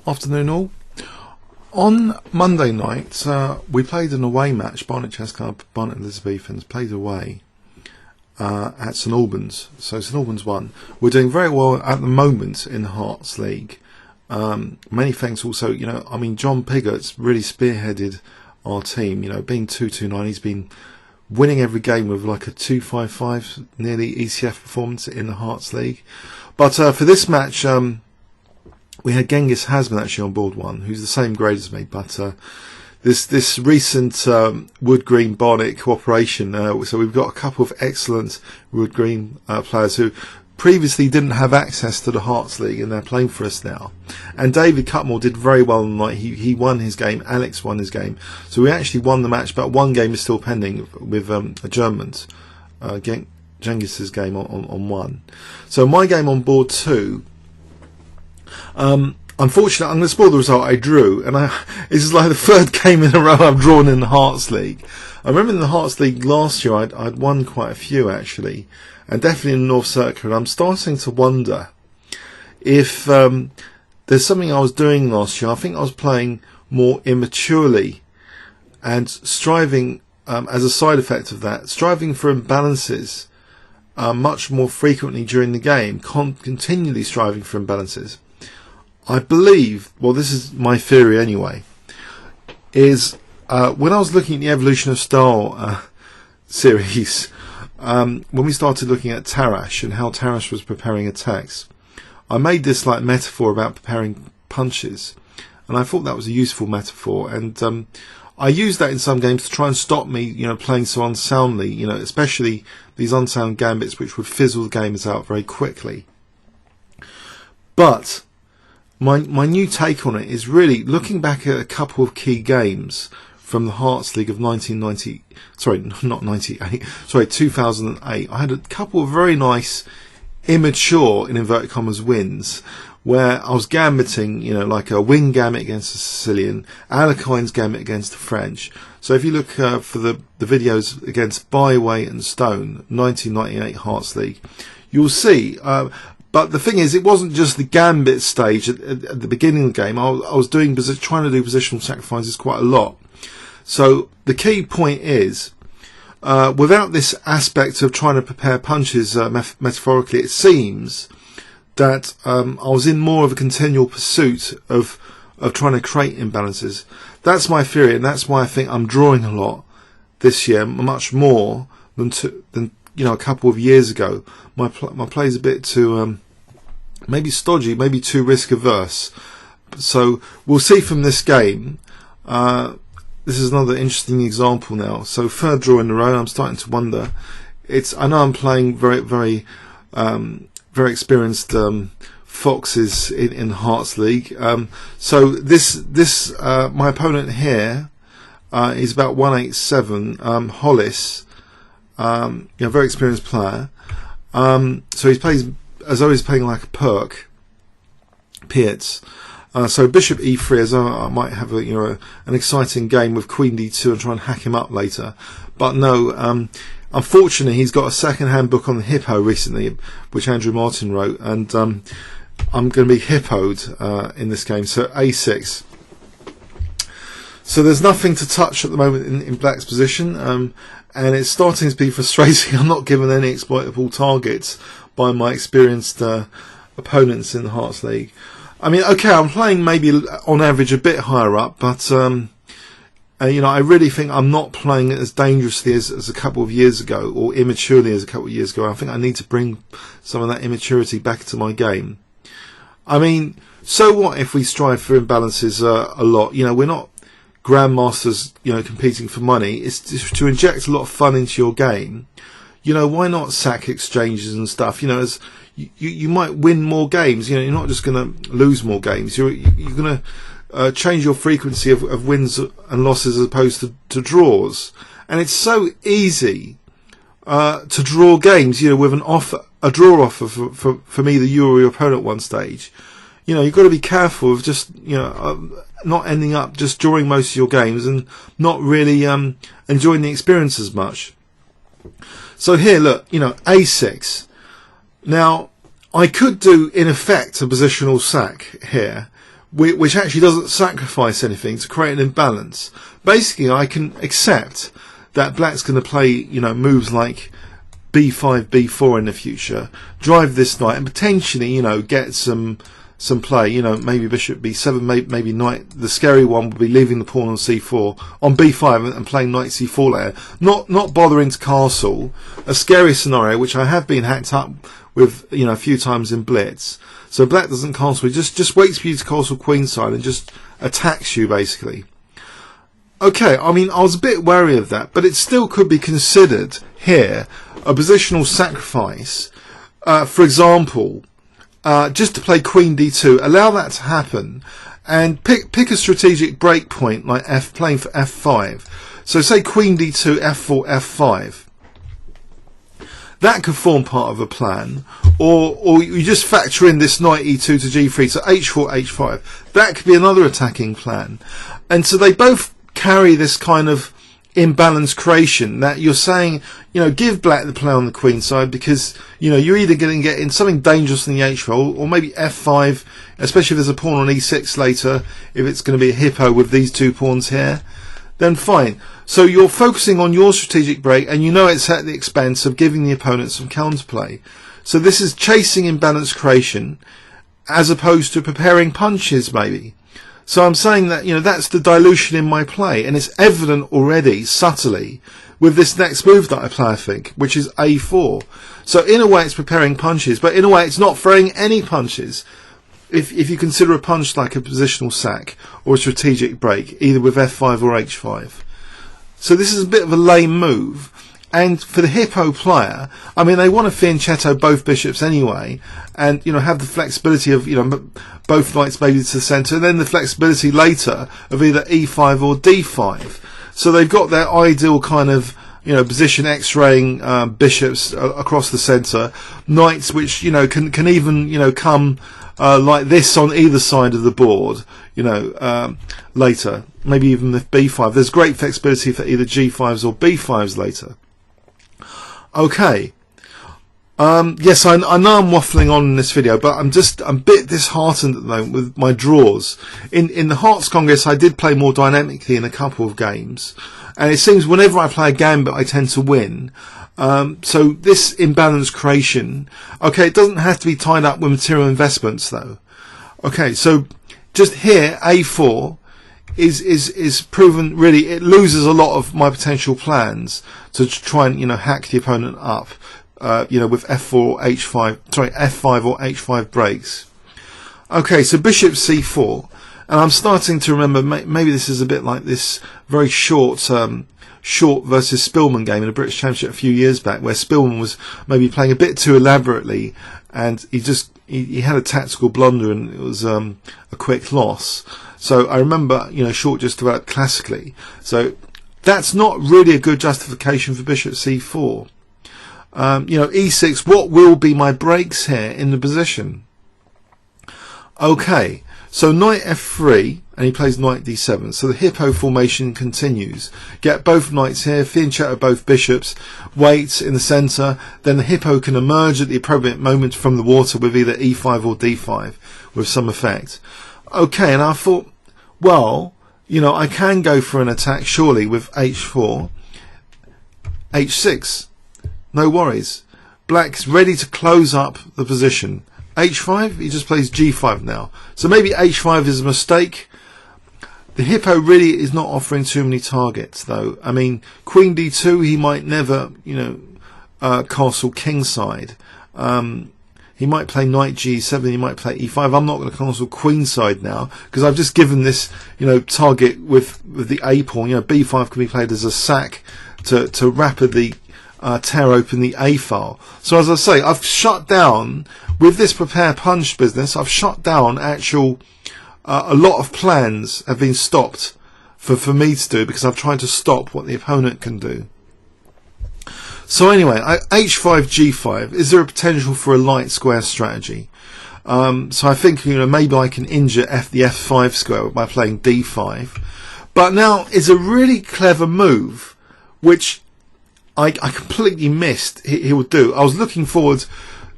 Afternoon all. On Monday night we played an away match. Barnet Chess Club, Barnet Elizabethans played away at St Albans. So St Albans won. We're doing very well at the moment in the Hearts League. Many thanks also, I mean, John Piggott's really spearheaded our team. Being 2-2-9, he's been winning every game with like a 2-5-5 nearly ECF performance in the Hearts League. But for this match, we had Genghis Hasman actually on board one, who's the same grade as me. But this recent Wood Green Barnet cooperation, so we've got a couple of excellent Wood Green players who previously didn't have access to the Hearts League, and they're playing for us now. And David Cutmore did very well tonight. He won his game. Alex won his game. So we actually won the match, but one game is still pending with a German's Genghis's game on one. So my game on board two. Unfortunately, I'm going to spoil the result. I drew, and this is like the third game in a row I've drawn in the Hearts League. I remember in the Hearts League last year I'd won quite a few actually, and definitely in the North Circular. And I'm starting to wonder if there's something I was doing last year. I think I was playing more immaturely and striving, as a side effect of that, striving for imbalances much more frequently during the game, continually striving for imbalances. I believe, well, this is my theory anyway, is when I was looking at the Evolution of Style series, when we started looking at Tarrasch and how Tarrasch was preparing attacks, I made this like metaphor about preparing punches, and I thought that was a useful metaphor, and I used that in some games to try and stop me, playing so unsoundly, especially these unsound gambits which would fizzle the games out very quickly. But my new take on it is really looking back at a couple of key games from the Hearts League of 2008. I had a couple of very nice, immature, in inverted commas, wins, where I was gambiting, like a wing gambit against a Sicilian, Alekine's gambit against the French. So if you look for the videos against Byway and Stone, 1998 Hearts League, you'll see. But the thing is, it wasn't just the gambit stage at the beginning of the game. I was trying to do positional sacrifices quite a lot. So the key point is, without this aspect of trying to prepare punches metaphorically, it seems that I was in more of a continual pursuit of trying to create imbalances. That's my theory, and that's why I think I'm drawing a lot this year, much more than a couple of years ago. My play's a bit too maybe stodgy, maybe too risk averse. So we'll see from this game. This is another interesting example now. So third draw in a row. I'm starting to wonder. I know I'm playing very very very experienced foxes in Hearts League. So this my opponent here is about 187. Hollis. Very experienced player. So he plays as though he's playing like a Pirc. So Bishop E3, as though I might have an exciting game with Queen D2 and try and hack him up later. But no, unfortunately he's got a second-hand book on the hippo recently, which Andrew Martin wrote, and I'm going to be hippoed in this game. So A6. So there's nothing to touch at the moment in Black's position. And it's starting to be frustrating. I'm not given any exploitable targets by my experienced opponents in the Hearts League. I mean, okay, I'm playing maybe on average a bit higher up, but I really think I'm not playing as dangerously as a couple of years ago, or immaturely as a couple of years ago. I think I need to bring some of that immaturity back to my game. I mean, so what if we strive for imbalances a lot? We're not grandmasters, competing for money. It's to inject a lot of fun into your game. Why not sack exchanges and stuff? As you might win more games. You're not just going to lose more games. You're going to change your frequency of wins and losses as opposed to draws. And it's so easy to draw games. With a draw offer from either you or your opponent at one stage. You've got to be careful of just not ending up just drawing most of your games and not really enjoying the experience as much. So here, look, A6. Now, I could do, in effect, a positional sack here, which actually doesn't sacrifice anything to create an imbalance. Basically, I can accept that black's going to play, you know, moves like b5, b4 in the future, drive this knight, and potentially, you know, get some play. You know, maybe bishop b7, maybe knight. The scary one would be leaving the pawn on c4 on b5 and playing knight c4 later. Not bothering to castle. A scary scenario, which I have been hacked up with, you know, a few times in blitz. So black doesn't castle. He just waits for you to castle queenside and just attacks you basically. Okay, I mean, I was a bit wary of that, but it still could be considered here a positional sacrifice. For example, just to play queen d2, allow that to happen, and pick a strategic break point like playing for f5. So say queen d2, f4, f5. That could form part of a plan, or you just factor in this knight e2 to g3, so h4, h5. That could be another attacking plan, and so they both carry this kind of imbalance creation that you're saying, you know, give black the play on the queen side, because, you know, you're either going to get in something dangerous in the h file, or maybe f5, especially if there's a pawn on e6 later, if it's going to be a hippo with these two pawns here, then fine. So you're focusing on your strategic break, and you know it's at the expense of giving the opponent some counterplay. So this is chasing imbalance creation as opposed to preparing punches maybe. So I'm saying that, you know, that's the dilution in my play, and it's evident already, subtly, with this next move that I play, I think, which is a4. So in a way it's preparing punches, but in a way it's not throwing any punches. If you consider a punch like a positional sack or a strategic break, either with f5 or h5. So this is a bit of a lame move. And for the hippo player, I mean, they want to fianchetto both bishops anyway, and, you know, have the flexibility of, you know, both knights maybe to the centre, and then the flexibility later of either e5 or d5. So they've got their ideal kind of, you know, position x-raying bishops across the centre, knights which, you know, can even, you know, come like this on either side of the board, you know, later, maybe even with b5. There's great flexibility for either g5s or b5s later. Okay, yes, I know I'm waffling on in this video, but I'm a bit disheartened at the moment with my draws. In the Hearts Congress, I did play more dynamically in a couple of games, and it seems whenever I play a gambit, I tend to win. So this imbalance creation, okay, it doesn't have to be tied up with material investments though. Okay, so just here, a4 is proven, really, it loses a lot of my potential plans to try and, you know, hack the opponent up, you know, with f4 or h5, sorry, f5 or h5 breaks. Okay, so bishop c4, and I'm starting to remember, maybe this is a bit like this very short versus Spillman game in the British Championship a few years back, where Spillman was maybe playing a bit too elaborately, and he had a tactical blunder, and it was a quick loss. So I remember, you know, short just about classically. So that's not really a good justification for bishop c4. You know, e6, what will be my breaks here in the position? Okay, so knight f3, and he plays knight d7. So the hippo formation continues. Get both knights here, fianchetto both bishops, wait in the centre, then the hippo can emerge at the appropriate moment from the water with either e5 or d5 with some effect. Okay, and I thought, well, you know, I can go for an attack surely with h4, h6, no worries. Black's ready to close up the position. h5, he just plays g5 now. So maybe h5 is a mistake. The hippo really is not offering too many targets though. I mean, queen d2, he might never, you know, castle kingside. He might play knight g7, he might play e5. I'm not going to castle queenside now, because I've just given this, you know, target with the a pawn. You know, b5 can be played as a sack to rapidly tear open the a file. So as I say, I've shut down, with this prepare punch business, I've shut down actual, a lot of plans have been stopped for me to do, because I've tried to stop what the opponent can do. So anyway, h5, g5, is there a potential for a light square strategy? So I think, you know, maybe I can injure the f5 square by playing d5. But now is a really clever move, which I completely missed he would do. I was looking forward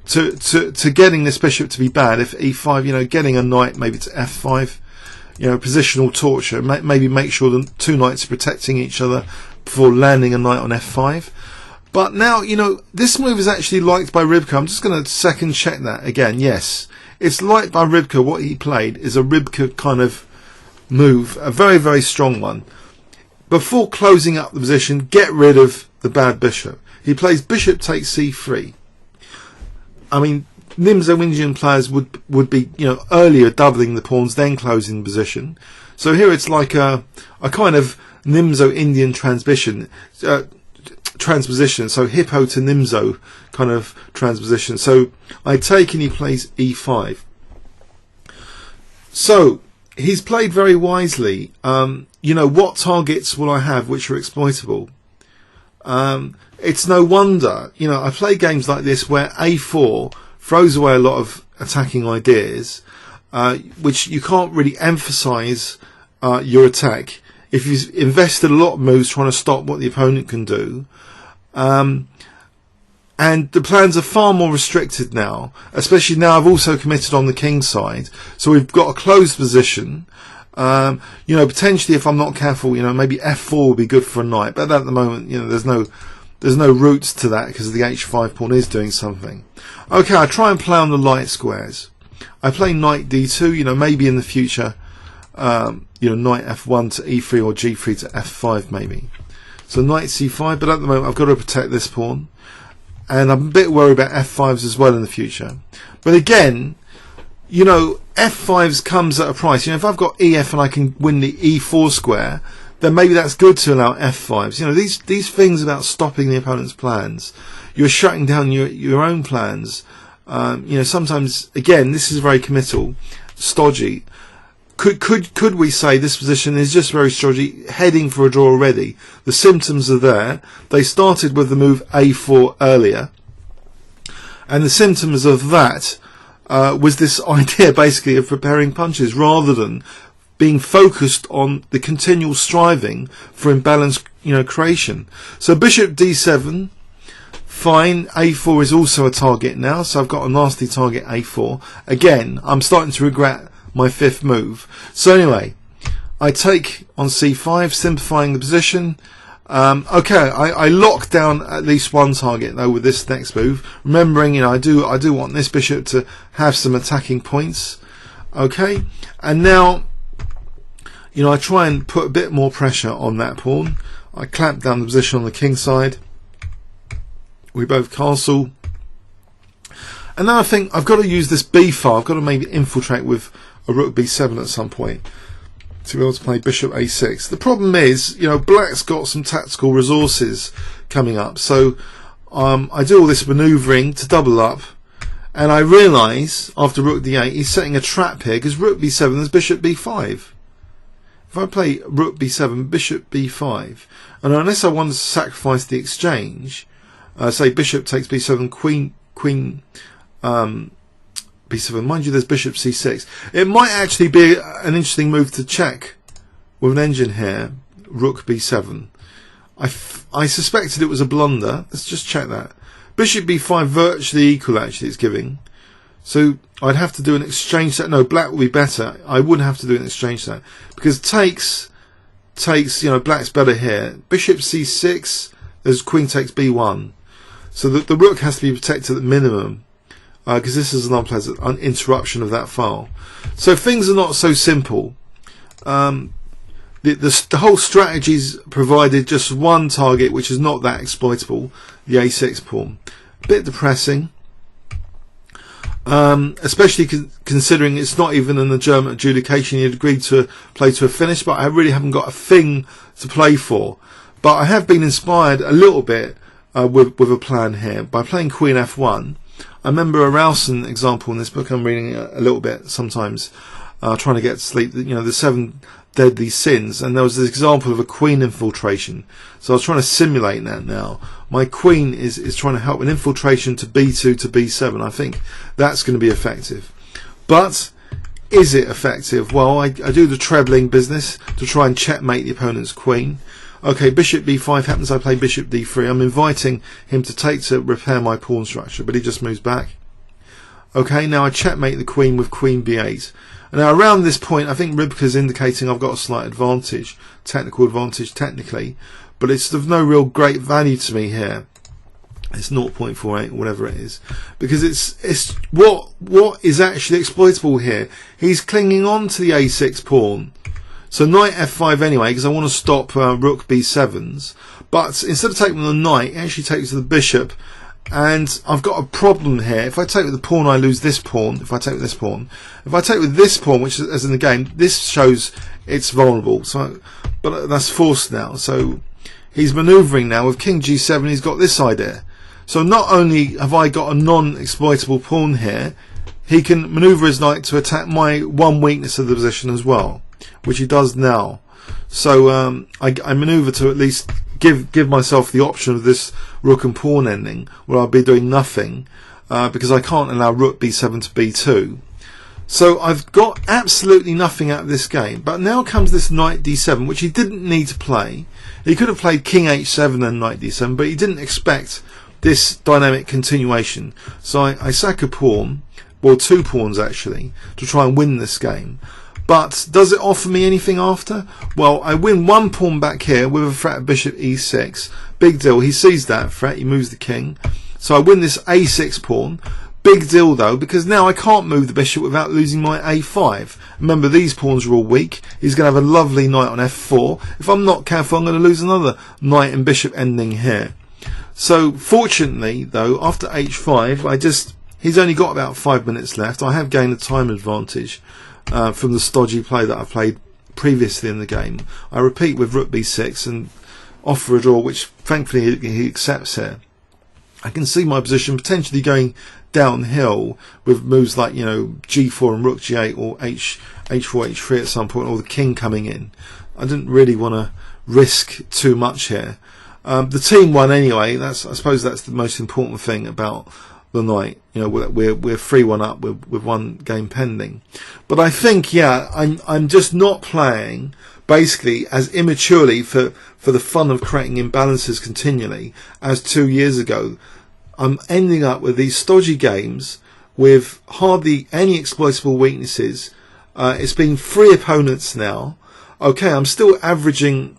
to getting this bishop to be bad if e5, you know, getting a knight maybe to f5. positional torture. Maybe make sure the two knights are protecting each other before landing a knight on f5. But now, this move is actually liked by Rybka. I'm just going to second check that again. Yes, it's liked by Rybka. What he played is a Rybka kind of move, a very, very strong one. Before closing up the position, get rid of the bad bishop. He plays bishop takes c3. I mean, Nimzo Indian players would be, earlier doubling the pawns, then closing the position. So here it's like a kind of Nimzo Indian transposition. So hippo to Nimzo kind of transposition. So I take and he plays e5. So he's played very wisely. What targets will I have which are exploitable? It's no wonder, I play games like this where a4 throws away a lot of attacking ideas, which you can't really emphasize your attack if you've invested a lot of moves trying to stop what the opponent can do. And the plans are far more restricted now, especially now I've also committed on the king side. So we've got a closed position. Potentially if I'm not careful, maybe f4 will be good for a knight. But at the moment, there's no roots to that because the h5 pawn is doing something. Okay, I try and play on the light squares. I play knight d2, maybe in the future, knight f1 to e3 or g3 to f5 maybe. So knight c5, but at the moment I've got to protect this pawn. And I'm a bit worried about f5s as well in the future. But again, f5s comes at a price. If I've got ef and I can win the e4 square, then maybe that's good to allow f5s. These things about stopping the opponent's plans, you're shutting down your own plans. Sometimes, again, this is very committal, stodgy. Could we say this position is just very stodgy, heading for a draw already? The symptoms are there. They started with the move a4 earlier, and the symptoms of that was this idea basically of preparing punches rather than being focused on the continual striving for imbalance creation. So bishop d7, fine. a4 is also a target now, so I've got a nasty target a4. Again, I'm starting to regret my fifth move. So anyway, I take on c5, simplifying the position. Okay, I lock down at least one target though with this next move, remembering I do want this bishop to have some attacking points. Okay, and now I try and put a bit more pressure on that pawn. I clamp down the position on the king side. We both castle, and now I think I've got to use this b file. I've got to maybe infiltrate with a rook b7 at some point to be able to play bishop a6. The problem is, black's got some tactical resources coming up, so I do all this manoeuvring to double up, and I realise after rook d8 he's setting a trap here because rook b7 is bishop b5. If I play rook b7, bishop b5, and unless I want to sacrifice the exchange, say bishop takes b7, queen b7, mind you there's bishop c6, it might actually be an interesting move to check with an engine here, rook b7. I suspected it was a blunder. Let's just check that. Bishop b5 virtually equal actually it's giving, so I'd have to do an exchange set. No, black will be better. I wouldn't have to do an exchange set because takes black's better here. Bishop c6, there's queen takes b1, so the rook has to be protected at minimum, because this is an unpleasant interruption of that file. So things are not so simple. The whole strategy's provided just one target, which is not that exploitable, the a6 pawn. A bit depressing, especially considering it's not even in the German adjudication. He had agreed to play to a finish, but I really haven't got a thing to play for. But I have been inspired a little bit with a plan here by playing queen f1. I remember a Rausen example in this book. I'm reading a little bit sometimes, trying to get to sleep. The 7 deadly sins, and there was this example of a queen infiltration. So I was trying to simulate that now. My queen is trying to help an infiltration to b2 to b7. I think that's going to be effective. But is it effective? Well, I do the trebling business to try and checkmate the opponent's queen. Okay, bishop b5 happens, I play bishop d3. I'm inviting him to take to repair my pawn structure, but he just moves back. Okay, now I checkmate the queen with queen b8. And now around this point, I think Rybka's indicating I've got a slight advantage, technical advantage technically, but it's of no real great value to me here. It's 0.48 or whatever it is, because it's what is actually exploitable here. He's clinging on to the a6 pawn. So knight f5 anyway, because I want to stop rook b7s. But instead of taking the knight, it actually takes the bishop. And I've got a problem here. If I take with the pawn, I lose this pawn. If I take with this pawn, if I take with this pawn, which is as in the game, this shows it's vulnerable. So, but that's forced now. So he's manoeuvring now with king g7. He's got this idea. So not only have I got a non-exploitable pawn here, he can manoeuvre his knight to attack my one weakness of the position as well, which he does now. So I manoeuvre to at least give myself the option of this rook and pawn ending, where I'll be doing nothing because I can't allow rook b7 to b2. So I've got absolutely nothing out of this game. But now comes this knight d7, which he didn't need to play. He could have played king h7 and knight d7, but he didn't expect this dynamic continuation. So I sack a pawn, well, two pawns actually, to try and win this game. But does it offer me anything after? Well, I win one pawn back here with a threat of bishop e6. Big deal. He sees that threat. He moves the king. So I win this a6 pawn. Big deal though, because now I can't move the bishop without losing my a5. Remember, these pawns are all weak. He's going to have a lovely knight on f4. If I'm not careful, I'm going to lose another knight and bishop ending here. So fortunately though, after h5, he's only got about 5 minutes left. I have gained a time advantage from the stodgy play that I played previously in the game. I repeat with rook b6 and offer a draw, which thankfully he accepts here. I can see my position potentially going downhill with moves like, g4 and rook g8 or h4 h3 at some point, or the king coming in. I didn't really want to risk too much here. The team won anyway. I suppose that's the most important thing about the night. We're 3-1 up with one game pending. But I think, I'm just not playing basically as immaturely for the fun of creating imbalances continually as 2 years ago. I'm ending up with these stodgy games with hardly any exploitable weaknesses. It's been 3 opponents now. Okay, I'm still averaging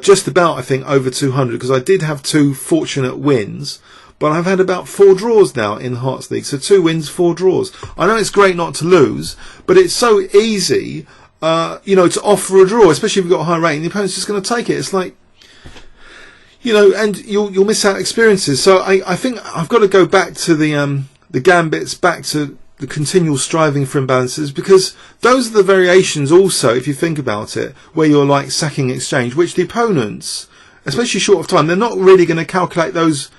just about, I think, over 200, because I did have 2 fortunate wins, but I've had about 4 draws now in Hearts League. So 2 wins, 4 draws. I know it's great not to lose, but it's so easy, to offer a draw, especially if you've got a high rating. The opponent's just going to take it. It's like, and you'll miss out experiences. So I think I've got to go back to the gambits, back to the continual striving for imbalances, because those are the variations also, if you think about it, where you're like sacking exchange, which the opponents, especially short of time, they're not really going to calculate those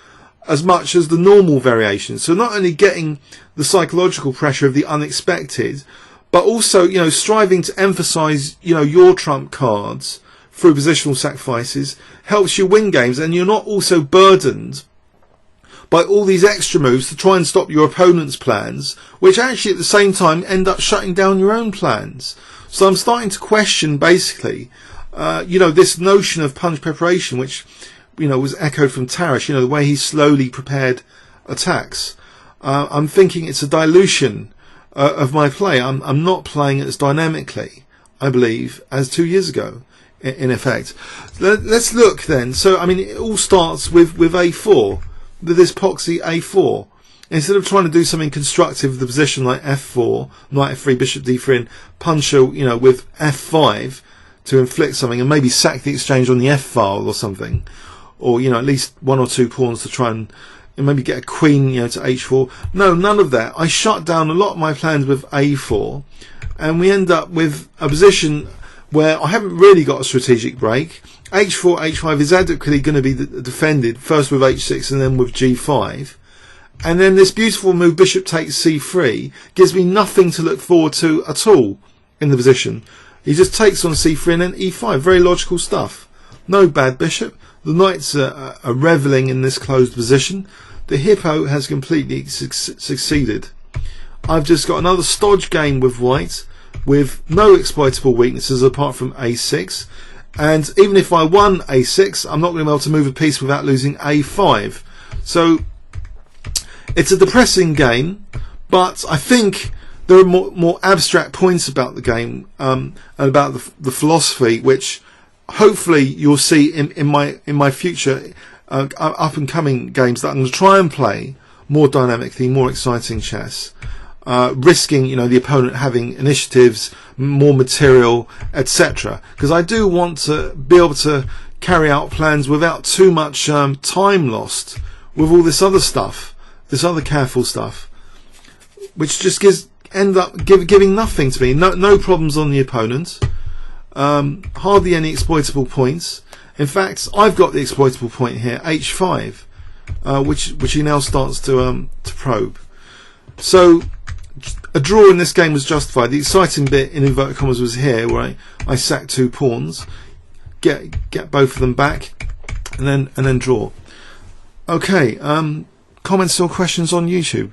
as much as the normal variations. So not only getting the psychological pressure of the unexpected, but also, striving to emphasize, your trump cards through positional sacrifices helps you win games, and you're not also burdened by all these extra moves to try and stop your opponent's plans, which actually at the same time end up shutting down your own plans. So I'm starting to question basically, this notion of punch preparation, which, was echoed from Tarish, the way he slowly prepared attacks. I'm thinking it's a dilution of my play. I'm not playing as dynamically, I believe, as 2 years ago, in effect. Let's look then. So, it all starts with a4. This poxy a4. Instead of trying to do something constructive with the position like f4, knight f3, bishop d3, and punch with f5 to inflict something, and maybe sack the exchange on the f file or something, or at least 1 or 2 pawns to try and maybe get a queen to h4. No, none of that. I shut down a lot of my plans with a4, and we end up with a position where I haven't really got a strategic break. h4, h5 is adequately going to be defended, first with h6 and then with g5. And then this beautiful move, bishop takes c3, gives me nothing to look forward to at all in the position. He just takes on c3 and then e5. Very logical stuff. No bad bishop. The knights are revelling in this closed position. The hippo has completely succeeded. I've just got another stodge game with white, with no exploitable weaknesses apart from a6, and even if I won a6, I'm not going to be able to move a piece without losing a5. So it's a depressing game, But I think there are more abstract points about the game and about the philosophy, which hopefully you'll see in my future up and coming games that I'm going to try and play more dynamically, more exciting chess, risking the opponent having initiatives, more material, etc. Because I do want to be able to carry out plans without too much time lost with all this other stuff, this other careful stuff, which just end up giving nothing to me. No problems on the opponent, hardly any exploitable points. In fact, I've got the exploitable point here, h5, which he now starts to probe. So a draw in this game was justified. The exciting bit in inverted commas was here, where I sack 2 pawns, get both of them back, and then draw. Okay, comments or questions on YouTube?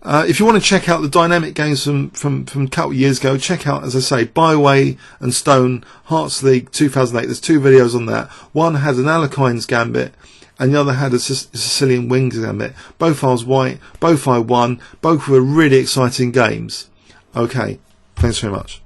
If you want to check out the dynamic games from a couple of years ago, check out, as I say, Byway and Stone, Hearts League 2008. There's 2 videos on that. One had an Alekine's Gambit, and the other had a Sicilian Wings Gambit. Both I was white, both I won, both were really exciting games. Okay, thanks very much.